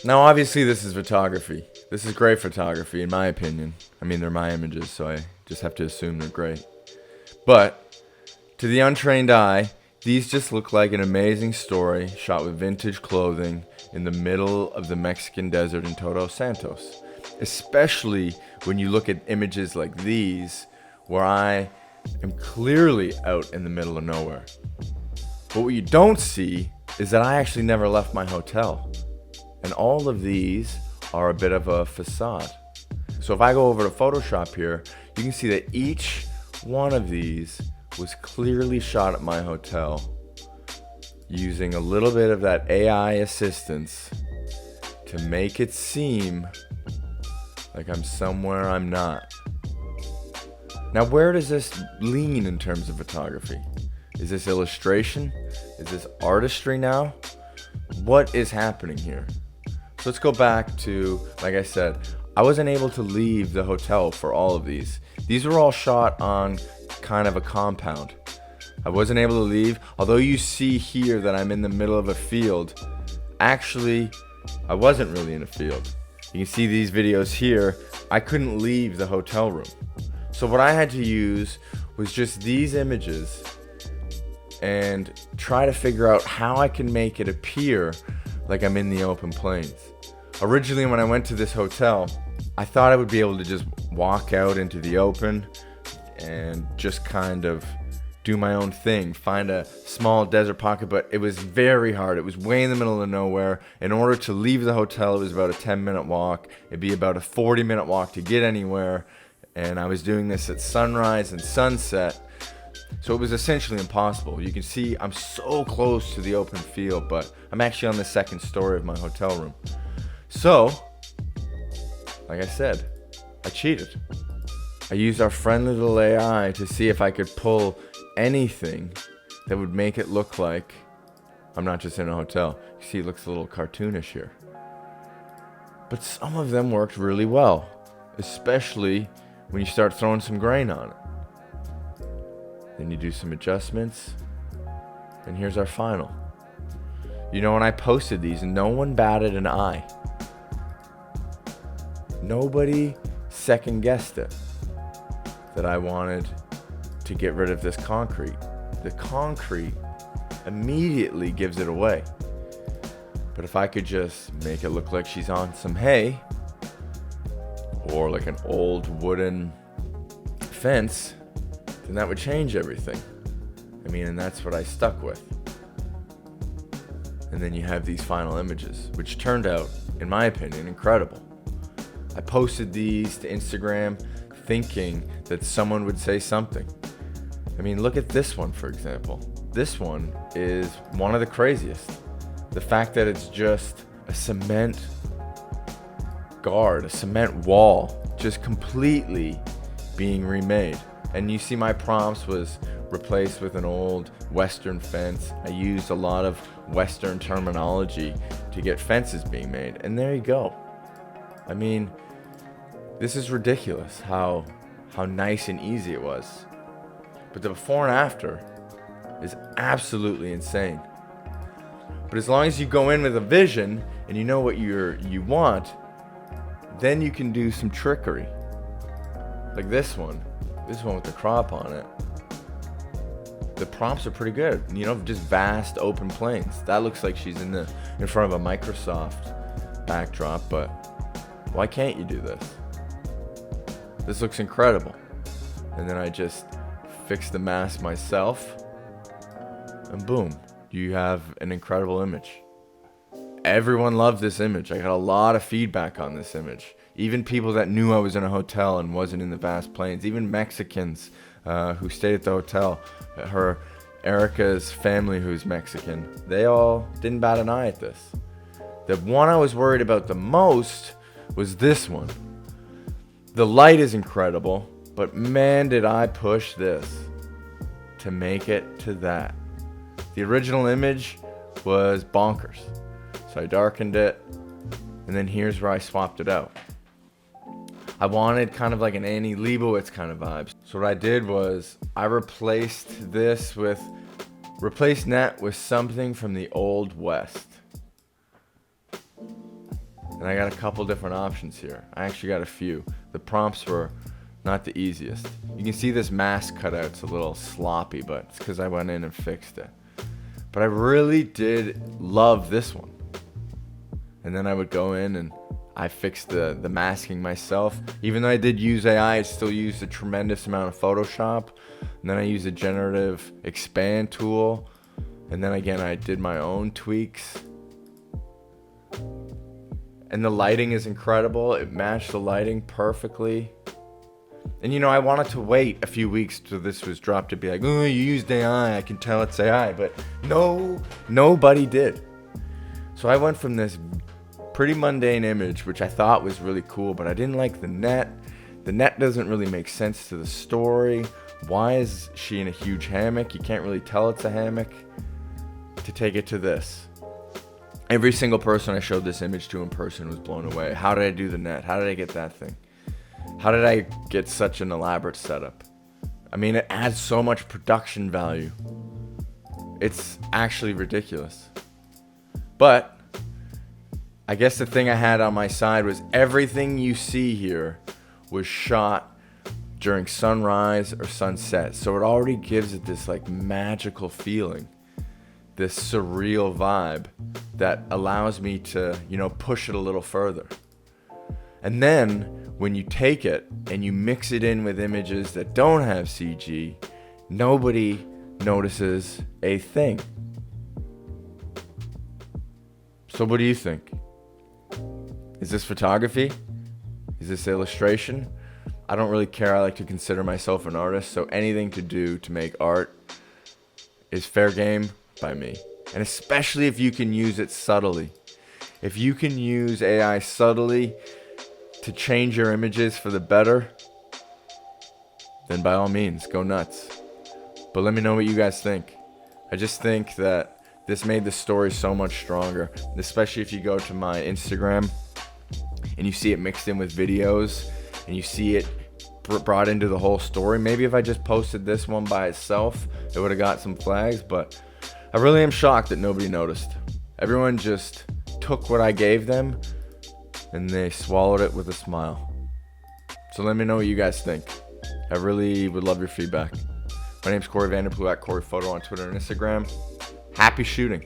Now, obviously, this is photography. This is great photography, in my opinion. I mean, they're my images, so I just have to assume they're great. But to the untrained eye, these just look like an amazing story shot with vintage clothing in the middle of the Mexican desert in Todos Santos. Especially when you look at images like these, where I am clearly out in the middle of nowhere. But what you don't see is that I actually never left my hotel. And all of these are a bit of a facade. So if I go over to Photoshop here, you can see that each one of these was clearly shot at my hotel using a little bit of that AI assistance to make it seem like I'm somewhere I'm not. Now, where does this lean in terms of photography? Is this illustration? Is this artistry now? What is happening here? So let's go back to, like I said, I wasn't able to leave the hotel for all of these. These were all shot on kind of a compound. I wasn't able to leave. Although you see here that I'm in the middle of a field, actually, I wasn't really in a field. You can see these videos here. I couldn't leave the hotel room. So what I had to use was just these images and try to figure out how I can make it appear like I'm in the open plains. Originally, when I went to this hotel, I thought I would be able to just walk out into the open and just kind of do my own thing, find a small desert pocket, but it was very hard. It was way in the middle of nowhere. In order to leave the hotel, it was about a 10-minute walk. It'd be about a 40-minute walk to get anywhere, and I was doing this at sunrise and sunset. So it was essentially impossible. You can see I'm so close to the open field, but I'm actually on the second story of my hotel room. So, like I said, I cheated. I used our friendly little AI to see if I could pull anything that would make it look like I'm not just in a hotel. You see, it looks a little cartoonish here. But some of them worked really well, especially when you start throwing some grain on it. Then you do some adjustments, and here's our final. You know, when I posted these, no one batted an eye. Nobody second guessed it that I wanted to get rid of this concrete. The concrete immediately gives it away. But if I could just make it look like she's on some hay or like an old wooden fence, then that would change everything. I mean, and that's what I stuck with. And then you have these final images, which turned out, in my opinion, incredible. I posted these to Instagram thinking that someone would say something. I mean, look at this one, for example. This one is one of the craziest. The fact that it's just a cement guard, a cement wall, just completely being remade. And you see my prompts was replaced with an old Western fence. I used a lot of Western terminology to get fences being made. And there you go. I mean, this is ridiculous how nice and easy it was. But the before and after is absolutely insane. But as long as you go in with a vision and you know what you want, then you can do some trickery. Like this one with the crop on it. The prompts are pretty good. You know, just vast open plains. That looks like she's in front of a Microsoft backdrop, but why can't you do this? This looks incredible. And then I just fix the mask myself, and boom, you have an incredible image. Everyone loved this image. I got a lot of feedback on this image. Even people that knew I was in a hotel and wasn't in the vast plains. Even Mexicans who stayed at the hotel. Erica's family, who's Mexican, they all didn't bat an eye at this. The one I was worried about the most was this one. The light is incredible, but man, did I push this to make it to that. The original image was bonkers. So I darkened it, and then here's where I swapped it out. I wanted kind of like an Annie Leibovitz kind of vibes. So what I did was I replaced net with something from the Old West. And I got a couple different options here. I actually got a few. The prompts were not the easiest. You can see this mask cutout's a little sloppy, but it's because I went in and fixed it. But I really did love this one. And then I would go in and I fixed the masking myself. Even though I did use AI, I still used a tremendous amount of Photoshop. And then I used a generative expand tool. And then again, I did my own tweaks. And the lighting is incredible. It matched the lighting perfectly. And you know, I wanted to wait a few weeks till this was dropped to be like, oh, you used AI, I can tell it's AI. But no, nobody did. So I went from this pretty mundane image, which I thought was really cool, but I didn't like the net. The net doesn't really make sense to the story. Why is she in a huge hammock? You can't really tell it's a hammock. To take it to this. Every single person I showed this image to in person was blown away. How did I do the net? How did I get that thing? How did I get such an elaborate setup? I mean, it adds so much production value. It's actually ridiculous. But I guess the thing I had on my side was everything you see here was shot during sunrise or sunset. So it already gives it this like magical feeling, this surreal vibe that allows me to, you know, push it a little further. And then when you take it and you mix it in with images that don't have CG, nobody notices a thing. So what do you think? Is this photography? Is this illustration? I don't really care. I like to consider myself an artist, so anything to do to make art is fair game by me. And especially if you can use it subtly. If you can use AI subtly to change your images for the better, then by all means, go nuts. But let me know what you guys think. I just think that this made the story so much stronger, especially if you go to my Instagram and you see it mixed in with videos and you see it brought into the whole story. Maybe if I just posted this one by itself, it would have got some flags, but I really am shocked that nobody noticed. Everyone just took what I gave them and they swallowed it with a smile. So let me know what you guys think. I really would love your feedback. My name's Corey Vanderplu at Corey Photo on Twitter and Instagram. Happy shooting.